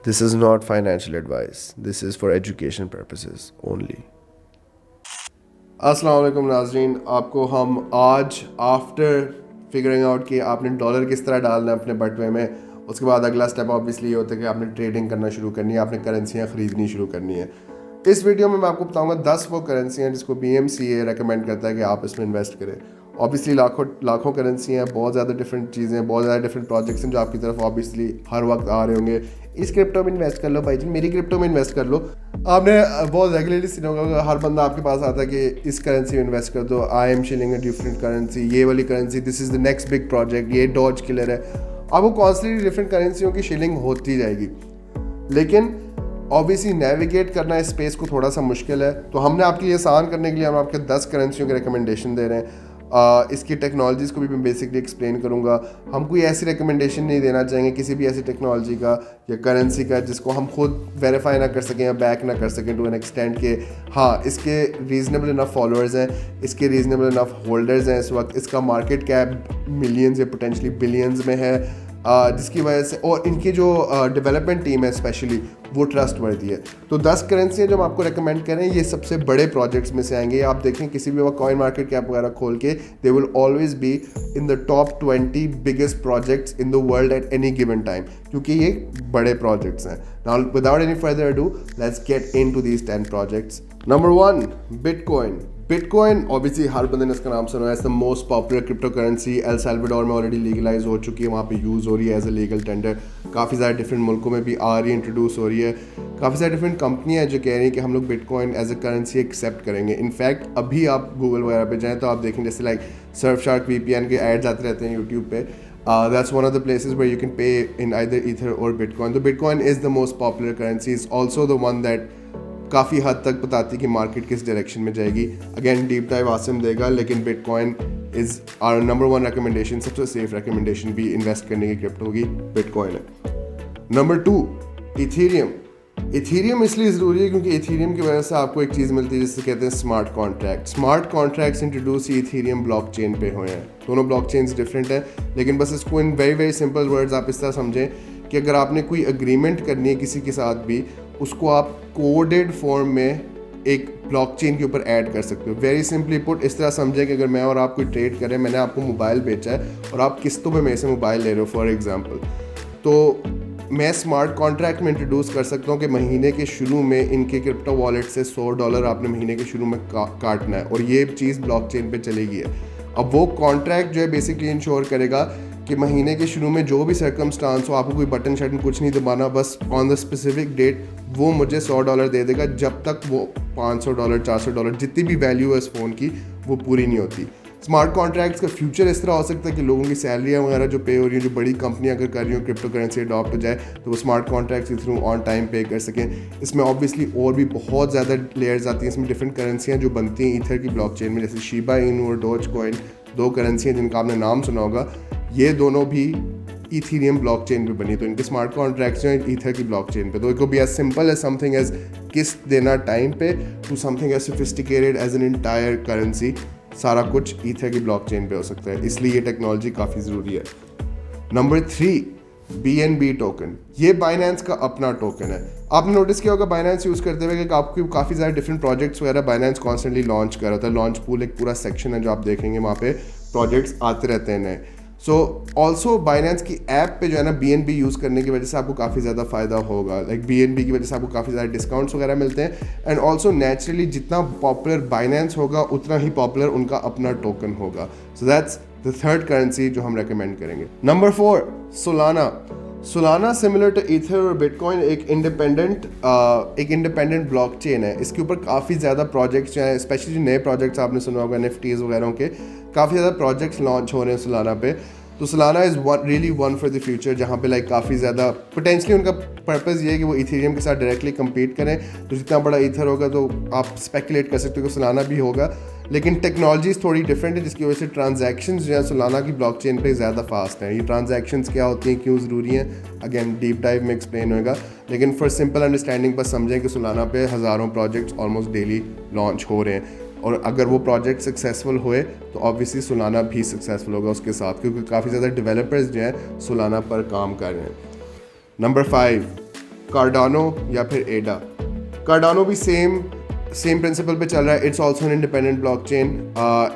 This is not financial advice. This is for education purposes only. अस्सलाम वालेकुम नाज़रीन, आपको हम आज आफ्टर फिगरिंग आउट कि आपने डॉलर किस तरह डालना है अपने बटवे में, उसके बाद अगला स्टेप ऑब्वियसली ये होता है कि आपने ट्रेडिंग करना शुरू करनी है, आपने करेंसियाँ ख़रीदनी शुरू करनी है। इस वीडियो में मैं आपको बताऊंगा 10 वो करेंसियाँ जिसको BMCA रेकमेंड करता है कि आप इसमें इन्वेस्ट करें। ऑब्वियसली लाखों करेंसी हैं, बहुत ज़्यादा डिफरेंट चीज़ें, बहुत ज़्यादा डिफरेंट प्रोजेक्ट्स हैं जो आपकी तरफ ऑब्वियसली हर वक्त आ रहे होंगे। इस क्रिप्टो में इन्वेस्ट कर लो भाई जी, मेरी क्रिप्टो में इन्वेस्ट कर लो। आपने बहुत रेगुलरली सुना होगा, हर बंदा आपके पास आता है कि इस करेंसी में इन्वेस्ट कर दो, I am shilling a different currency, ये वाली currency, this is the next big project, ये डॉज किलर है। आपको कॉन्स्टेंटली डिफरेंट करेंसियों की शिलिंग होती जाएगी, लेकिन ऑब्वियसली नेविगेट करना इस स्पेस को थोड़ा सा मुश्किल है। तो हमने आपके लिए आसान करने के लिए हम आपके 10 करेंसियों के रिकमेंडेशन दे रहे हैं। इसकी टेक्नोलॉजीज़ को भी मैं बेसिकली एक्सप्लेन करूँगा। हम कोई ऐसी रिकमेंडेशन नहीं देना चाहेंगे किसी भी ऐसी टेक्नोलॉजी का या करेंसी का जिसको हम खुद वेरीफाई ना कर सकें या बैक ना कर सकें टू एन एक्सटेंड के हाँ इसके रीज़नेबल इनफ फॉलोअर्स हैं, इसके रीज़नेबल इनफ होल्डर्स हैं, इस वक्त इसका मार्केट कैप मिलियंस या पोटेंशली बिलियंस में है, जिसकी वजह से और इनकी जो डेवलपमेंट टीम है स्पेशली वो ट्रस्ट वर्दी है। तो 10 करेंसियाँ जो हम आपको रेकमेंड करें ये सबसे बड़े प्रोजेक्ट्स में से आएंगे। आप देखें किसी भी वक्त कॉइन मार्केट कैप वगैरह खोल के दे will always be in the top 20 biggest projects in the world at any given time, क्योंकि ये बड़े प्रोजेक्ट्स हैं। Now without any further ado let's get into these 10 projects. Number 1, Bitcoin. Bitcoin obviously हर बंदे ने इसका नाम सुना है, it's the most popular crypto currency. El Salvador में ऑलरेडी लीगलाइज हो चुकी है, वहाँ पे यूज़ हो रही है एज अ लीगल टेंडर। काफ़ी सारे डिफरेंट मुल्कों में भी आ रही है, इंट्रोड्यूस हो रही है। काफ़ी सारे डिफरेंट कंपनियाँ हैं जो कह रही हैं कि हम लोग bitcoin as a currency accept करेंगे। इनफैक्ट अभी आप गूगल वगैरह पे जाएँ तो आप देखें जैसे लाइक सर्फशार्क VPN के एड्स आते रहते हैं यूट्यूब पे। That's one of the places where you can pay in either Ether or Bitcoin. The Bitcoin is the most popular currency. It's also the one that काफ़ी हद तक बताती है कि मार्केट किस डायरेक्शन में जाएगी। अगेन डीप डाइव आसिम देगा, लेकिन bitcoin is our number 1 recommendation, सबसे सेफ रिकमेंडेशन भी इन्वेस्ट करने की क्रिप्टो की बिटकॉइन है। Number 2, Ethereum. इथेरियम इसलिए ज़रूरी है क्योंकि इथेरियम की वजह से आपको एक चीज़ मिलती है जिसे कहते हैं smart contract. Smart contracts introduce Ethereum blockchain पे हुए हैं। दोनों ब्लॉकचेन्स डिफरेंट हैं, लेकिन बस इसको in very very simple words आप इस तरह समझें कि अगर आपने कोई अग्रीमेंट करनी है किसी के साथ भी, उसको आप कोडेड फॉर्म में एक ब्लॉकचेन के ऊपर ऐड कर सकते हो। वेरी सिंपली पुट इस तरह समझें कि अगर मैं और आप कोई ट्रेड करें, मैंने आपको मोबाइल बेचा है और आप किस्तों में मेरे से मोबाइल ले रहे हो फॉर एग्जांपल, तो मैं स्मार्ट कॉन्ट्रैक्ट में इंट्रोड्यूस कर सकता हूँ कि महीने के शुरू में इनके क्रिप्टो वॉलेट से $100 आपने महीने के शुरू में काटना है और ये चीज़ ब्लॉकचेन पे चलेगी है। अब वो कॉन्ट्रैक्ट जो है बेसिकली इंश्योर करेगा कि महीने के शुरू में जो भी सर्कमस्टांस हो, आपको कोई बटन शटन कुछ नहीं दबाना, बस ऑन द स्पेसिफिक डेट वो मुझे $100 दे देगा जब तक वो $500 $400 जितनी भी वैल्यू है इस फ़ोन की वो पूरी नहीं होती। स्मार्ट कॉन्ट्रैक्ट्स का फ्यूचर इस तरह हो सकता है कि लोगों की सैलरियाँ वगैरह जो पे हो रही हैं, जो बड़ी कंपनियां अगर कर रही हो क्रिप्टो करेंसी अडॉप्ट हो जाए तो वो स्मार्ट कॉन्ट्रैक्ट्स के थ्रू ऑन टाइम पे कर सकें। इसमें ऑब्वियसली और भी बहुत ज़्यादा लेयर्स आती हैं, इसमें डिफरेंट करेंसियाँ जो बनती हैं ईथर की ब्लॉकचेन में, जैसे शिबा इनू और डोज कॉइन, 2 करेंसियाँ जिनका आपने नाम सुना होगा, ये दोनों भी इथेरियम ब्लॉकचेन पे बनी। तो इनके स्मार्ट कॉन्ट्रैक्ट्स हैं ईथर की ब्लॉकचेन पे। तो इट को be as simple as something as किस्त देना टाइम पे to something as sophisticated as an entire currency. सारा कुछ ईथर की ब्लॉकचेन पे हो सकता है, इसलिए ये टेक्नोलॉजी काफ़ी ज़रूरी है। Number 3, BNB token. ये बाइनेंस का अपना टोकन है। आपने नोटिस किया होगा बाइनेंस यूज़ करते हुए कि आपको काफ़ी सारे डिफरेंट प्रोजेक्ट्स वगैरह बाइनेंस कॉन्स्टेंटली लॉन्च कर रहा था। लॉन्च पूल एक पूरा सेक्शन है जो आप देखेंगे, वहाँ पे प्रोजेक्ट्स आते रहते हैं नए। सो ऑल्सो बाइनेंस की ऐप पे जो है ना BNB यूज़ करने की वजह से आपको काफ़ी ज़्यादा फ़ायदा होगा। लाइक BNB की वजह से आपको काफ़ी सारे डिस्काउंट्स वगैरह मिलते हैं। एंड ऑल्सो नेचुरली जितना पॉपुलर बाइनेंस होगा उतना ही पॉपुलर उनका अपना टोकन होगा। So that's the third currency जो हम रेकमेंड करेंगे। Number 4, Solana. Solana similar to ether और बिटकॉइन एक इंडिपेंडेंट ब्लॉकचेन है। इसके ऊपर काफ़ी ज़्यादा प्रोजेक्ट्स जो हैं, स्पेशली जो नए प्रोजेक्ट्स आपने सुना होगा NFTs वगैरह के, काफ़ी ज़्यादा प्रोजेक्ट्स लॉन्च हो रहे हैं सोलाना पे। तो Solana is really one for the future, जहाँ पे लाइक काफ़ी ज़्यादा पोटेंशली उनका पर्पज़ ये है कि वो इथेरियम के साथ डायरेक्टली कम्पीट करें। तो जितना बड़ा ईथर होगा तो आप स्पेकुलेट कर सकते हो कि सोलाना भी होगा, लेकिन टेक्नोलॉजीज़ थोड़ी डिफरेंट है जिसकी वजह से ट्रांजैक्शंस जो है सोलाना की ब्लॉकचेन पे ज़्यादा फास्ट हैं। ये ट्रांजैक्शंस क्या होती हैं, क्यों ज़रूरी हैं, अगेन डीप डाइव में एक्सप्लेन होगा, लेकिन फॉर सिंपल अंडरस्टैंडिंग बस समझें कि सोलाना पे हज़ारों प्रोजेक्ट्स ऑलमोस्ट डेली लॉन्च हो रहे हैं। और अगर वो प्रोजेक्ट सक्सेसफुल हुए तो ऑब्वियसली सोलाना भी सक्सेसफुल होगा उसके साथ, क्योंकि काफ़ी ज़्यादा डेवलपर्स जो हैं सोलाना पर काम कर रहे हैं। नंबर 5, कार्डानो या फिर एडा। कार्डानो भी सेम प्रिंसिपल पे चल रहा है, it's also an independent blockchain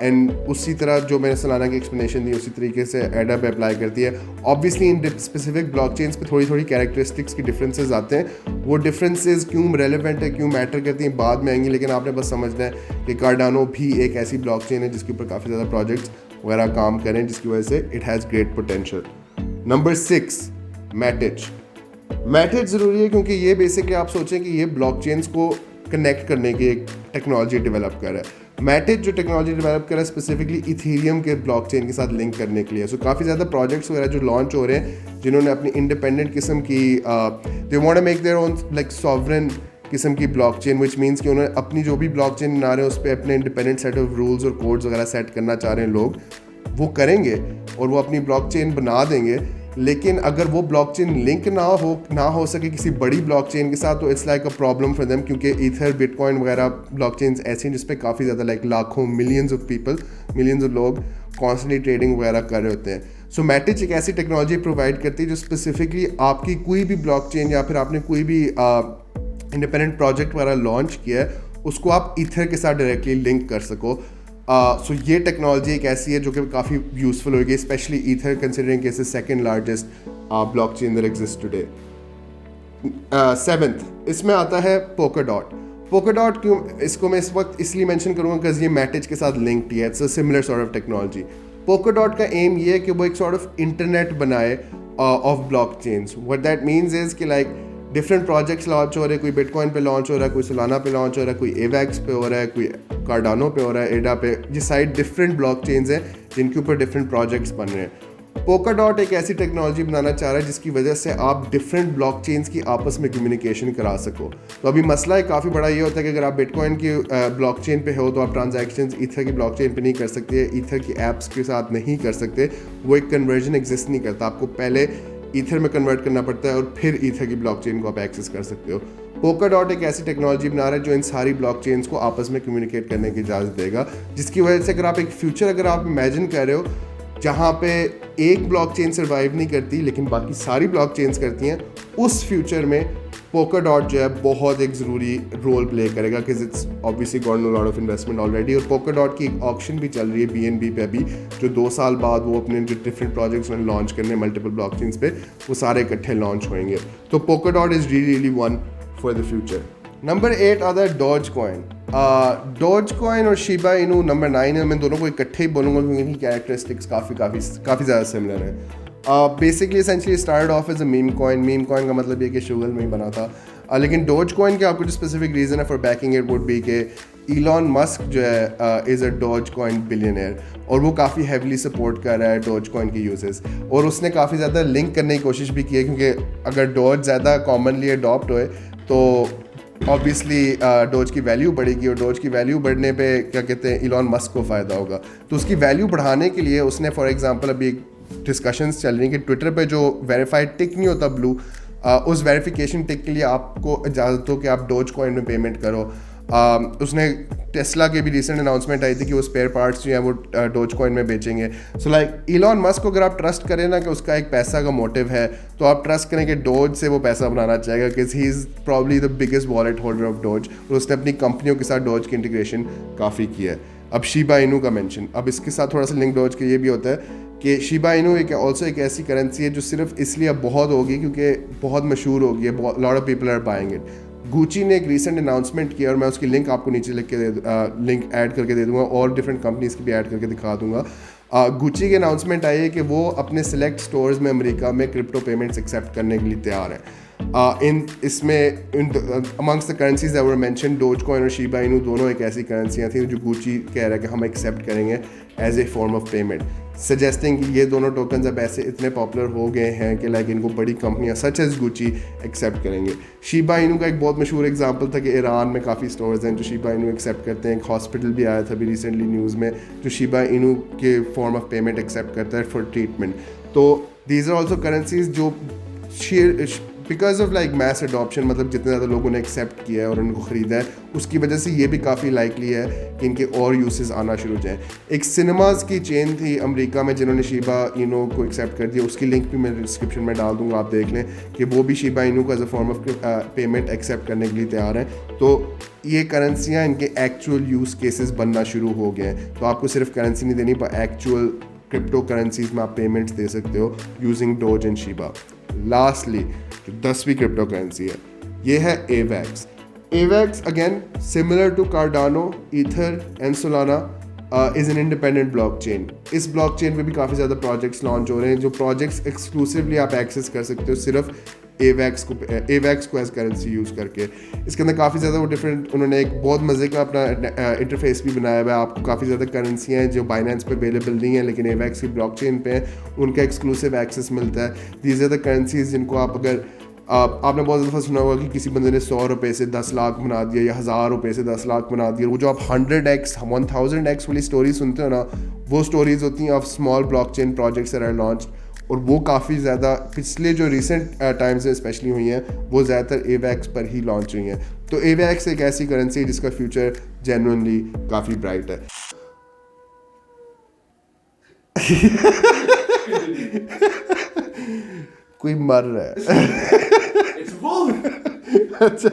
and उसी तरह जो मैंने सलाना की एक्सप्लेनेशन दी उसी तरीके से एडा पे अप्लाई करती है। ऑब्वियसली इन स्पेसिफिक ब्लॉकचेन्स पे थोड़ी थोड़ी कैरेक्टरिस्टिक्स की डिफरेंसेस आते हैं, वो डिफरेंसेस क्यों रेलेवेंट है, क्यों मैटर करती हैं, बाद में आएंगी, लेकिन आपने बस समझना है कि कार्डानो भी एक ऐसी ब्लॉकचेन है जिसके ऊपर काफ़ी ज़्यादा प्रोजेक्ट्स वगैरह काम करें, जिसकी वजह से it has great potential. Number 6 मैटिज। मैटिज ज़रूरी है क्योंकि ये बेसिकली आप सोचें कि ये ब्लॉकचेन्स को कनेक्ट करने की एक टेक्नोलॉजी डेवलप कर रहा है। मैटिज जो टेक्नोलॉजी डेवलप कर रहा है स्पेसिफिकली इथेरियम के ब्लॉकचेन के साथ लिंक करने के लिए। सो काफ़ी ज़्यादा प्रोजेक्ट्स वगैरह जो लॉन्च हो रहे हैं, जिन्होंने अपनी इंडिपेंडेंट किस्म की they want to make their own like sovereign किस्म की ब्लॉकचेन, विच मीन्स कि उन्होंने अपनी जो भी ब्लॉकचेन बना रहे हैं उस पर अपने इंडिपेंडेंट सेट ऑफ रूल्स और कोड्स वगैरह सेट करना चाह रहे हैं लोग, वो करेंगे और वो अपनी ब्लॉकचेन बना देंगे। लेकिन अगर वो ब्लॉकचेन लिंक ना हो सके किसी बड़ी ब्लॉकचेन के साथ, तो it's like a problem for them, क्योंकि ईथर बिटकॉइन वगैरह ब्लॉकचेन्स ऐसी हैं जिस पे काफ़ी ज़्यादा लाइक लाखों मिलियंस ऑफ लोग कॉन्स्टेंटली ट्रेडिंग वगैरह कर रहे होते हैं। सो मैटिज एक ऐसी टेक्नोलॉजी प्रोवाइड करती है जो स्पेसिफिकली आपकी कोई भी ब्लॉकचेन या फिर आपने कोई भी इंडिपेंडेंट प्रोजेक्ट वगैरह लॉन्च किया है, उसको आप ईथर के साथ डायरेक्टली लिंक कर सको। सो ये टेक्नोलॉजी एक ऐसी है जो कि काफ़ी यूज़फुल होगी, specially ether considering is the second largest blockchain that exist today. 7th इसमें आता है पोकाडॉट। पोकाडॉट क्यों इसको मैं इस वक्त इसलिए मेंशन करूँगा बिकॉज ये मैटिज के साथ लिंक्ड है, it's a similar sort of technology. Polkadot का एम ये है कि वो एक सॉर्ट ऑफ इंटरनेट बनाए of blockchains. What that means is कि लाइक डिफरेंट प्रोजेक्ट्स लॉन्च हो रहे हैं, कोई बिटकॉइन पे लॉन्च हो रहा है, कोई सोलाना पे लॉन्च हो रहा है, कोई एवैक्स पे हो रहा है, कोई कार्डानो पे हो रहा है, एडा पे, ये साइड डिफरेंट ब्लॉकचेन्स हैं जिनके ऊपर डिफरेंट प्रोजेक्ट्स बन रहे हैं। पोकाडॉट एक ऐसी टेक्नोलॉजी बनाना चाह रहा है जिसकी वजह से आप डिफरेंट ब्लॉकचेन्स की आपस में कम्युनिकेशन करा सको। तो अभी मसला है काफ़ी बड़ा ये होता है कि अगर आप बिटकॉइन की ब्लॉकचेन पे हो तो आप ट्रांजैक्शंस ईथर की ब्लॉकचेन पे नहीं कर सकते, ईथर की ऐप्स के साथ नहीं कर सकते, वो एक कन्वर्जन एग्जिस्ट नहीं करता। आपको पहले ईथर में कन्वर्ट करना पड़ता है और फिर ईथर की ब्लॉकचेन को आप एक्सेस कर सकते हो। पोकाडॉट एक ऐसी टेक्नोलॉजी बना रहा है जो इन सारी ब्लॉकचेन्स को आपस में कम्युनिकेट करने की इजाज़त देगा, जिसकी वजह से अगर आप एक फ्यूचर अगर आप इमेजिन कर रहे हो जहाँ पे एक ब्लॉकचेन सर्वाइव नहीं करती लेकिन बाकी सारी ब्लॉकचेन्स करती हैं, उस फ्यूचर में पोकाडॉट जो है बहुत एक ज़रूरी रोल प्ले करेगा, because it's obviously got know lot of investment already. और पोकाडॉट की एक ऑक्शन भी चल रही है BNB पे अभी, जो 2 साल बाद वो अपने जो डिफरेंट प्रोजेक्ट्स उन्होंने लॉन्च करने मल्टीपल ब्लॉकचेन्स पे, वो सारे इकट्ठे लॉन्च होंगे। तो Polkadot is really one for the future. Number 8 आता है डॉज कॉइन। डॉज कॉइन और शिबा इनू नंबर 9 है। मैं दोनों को इकट्ठे ही बोलूँगा क्योंकि इनकी कैरेक्टरिस्टिक्स काफ़ी ज़्यादा सिमिलर है। Basically essentially start off as a meme coin का मतलब ये कि शुगल में ही बना था। लेकिन डॉज कॉइन के आपको जो स्पेसिफिक रीज़न है for backing it would be के इलॉन मस्क जो है is a doge coin billionaire, और वो काफ़ी हैवीली सपोर्ट कर रहा है डॉज कॉइन के यूजेस, और उसने काफ़ी ज़्यादा लिंक करने की कोशिश भी की है, क्योंकि अगर डॉज ज़्यादा कॉमनली अडॉप्ट होए तो ऑब्वियसली डॉज की वैल्यू बढ़ेगी, और डॉज की वैल्यू बढ़ने पे क्या कहते हैं इलॉन मस्क को फ़ायदा होगा। तो उसकी वैल्यू बढ़ाने के लिए उसने फॉर एग्जांपल अभी डिस्कशंस चल रही हैं कि ट्विटर पे जो वेरीफाइड टिक नहीं होता ब्लू, उस वेरिफिकेशन टिक के लिए आपको इजाज़त हो कि आप डॉज कॉइन में पेमेंट करो। उसने टेस्ला के भी रिसेंट अनाउंसमेंट आई थी कि वो स्पेयर पार्ट्स जो हैं वो डॉज कॉइन में बेचेंगे। सो लाइक इलॉन मस्क को अगर आप ट्रस्ट करें ना कि उसका एक पैसा का मोटिव है, तो आप ट्रस्ट करें कि डॉज से वो पैसा बनाना चाहेगा, because he is probably the biggest wallet holder of doge, और उसने अपनी कंपनियों के साथ डॉज की इंटीग्रेशन काफ़ी किया है। अब शिबा इनू का मेंशन, अब इसके साथ थोड़ा सा लिंक डॉज के ये भी होता है कि शिबा इनू एक ऐसी करेंसी है जो सिर्फ इसलिए अब बहुत होगी क्योंकि बहुत मशहूर होगी है, lot of people are buying it. Gucci ने एक रीसेंट अनाउंसमेंट किया और मैं उसकी लिंक आपको नीचे लिंक ऐड करके दे दूंगा, और डिफरेंट कंपनीज की भी ऐड करके दिखा दूंगा। गुची की अनाउंसमेंट आई है कि वो अपने सेलेक्ट स्टोर्स में अमेरिका में क्रिप्टो पेमेंट्स एक्सेप्ट करने के लिए तैयार है। Amongst the currencies that were mention, dose coin और शिबा इनू दोनों एक ऐसी करेंसियाँ थी जो गुची कह रहा है कि हम एक्सेप्ट करेंगे as a form of payment, suggesting कि ये दोनों टोकन्स अब ऐसे इतने पॉपुलर हो गए हैं कि लाइक इनको बड़ी कंपनियां सच एज गुची एक्सेप्ट करेंगे। शिबा इनू का एक बहुत मशहूर एग्जांपल था कि ईरान में काफ़ी स्टोर्स हैं जो शिबा इनू एक्सेप्ट करते हैं। एक हॉस्पिटल भी आया था अभी रिसेंटली न्यूज़ में जो शिबा इनू के फॉर्म ऑफ पेमेंट एक्सेप्ट करता है फॉर ट्रीटमेंट। तो दीज आर ऑल्सो करेंसीज जो because of like mass adoption, मतलब जितने ज़्यादा लोगों ने एक्सेप्ट किया है और उनको ख़रीदा है, उसकी वजह से ये भी काफ़ी लाइकली है कि इनके और यूसेस आना शुरू हो जाएँ। एक सिनेमाज़ की चेन थी अमेरिका में जिन्होंने शिबा इनू को एक्सेप्ट कर दिया, उसकी लिंक भी मैं डिस्क्रिप्शन में डाल दूँगा, आप देख लें कि वो भी शिबा इनू को as a form of payment accept करने के लिए तैयार हैं। तो ये करेंसियाँ इनके एक्चुअल यूज़ केसेस बनना शुरू हो गए हैं। तो आपको सिर्फ करेंसी नहीं देनी, पर एक्चुअल क्रिप्टो करेंसीज में आप पेमेंट्स दे सकते हो using Doge and Shiba. Lastly जो 10वीं क्रिप्टो करेंसी है, ये है Avax. Avax again similar to Cardano, Ether and Solana is an independent blockchain. इस ब्लॉकचेन पे भी काफ़ी ज़्यादा प्रोजेक्ट्स लॉन्च हो रहे हैं, जो प्रोजेक्ट्स एक्सक्लूसिवली आप एक्सेस कर सकते हो सिर्फ एवैक्स को एज करेंसी यूज़ करके। इसके अंदर काफ़ी ज़्यादा वो डिफरेंट, उन्होंने एक बहुत मज़े का अपना इंटरफेस भी बनाया हुआ है। आपको काफ़ी ज़्यादा करेंसियाँ हैं जो बाइनेंस पे अवेलेबल नहीं है, लेकिन एवैक्स की ब्लॉकचेन पे हैं, उनका एक्सक्लूसिव एक्सेस मिलता है। दीज आर द करेंसीज जिनको आप अगर आपने बहुत दफ़ा सुना होगा कि किसी बंदे ने 100 रुपये से 10 लाख बना दिया या 1000 रुपये से 10 लाख बना दिया। वो जो आप 100x 1000x वाली स्टोरी सुनते हो ना, वो स्टोरीज होती हैं of small blockchain projects are launch, और वो काफ़ी ज़्यादा पिछले जो रिसेंट टाइम्स में स्पेशली हुई हैं, वो ज़्यादातर एवैक्स पर ही लॉन्च हुई हैं। तो एवैक्स एक ऐसी करेंसी है जिसका फ्यूचर जेन्युइनली काफ़ी ब्राइट है। कोई मर रहा है। अच्छा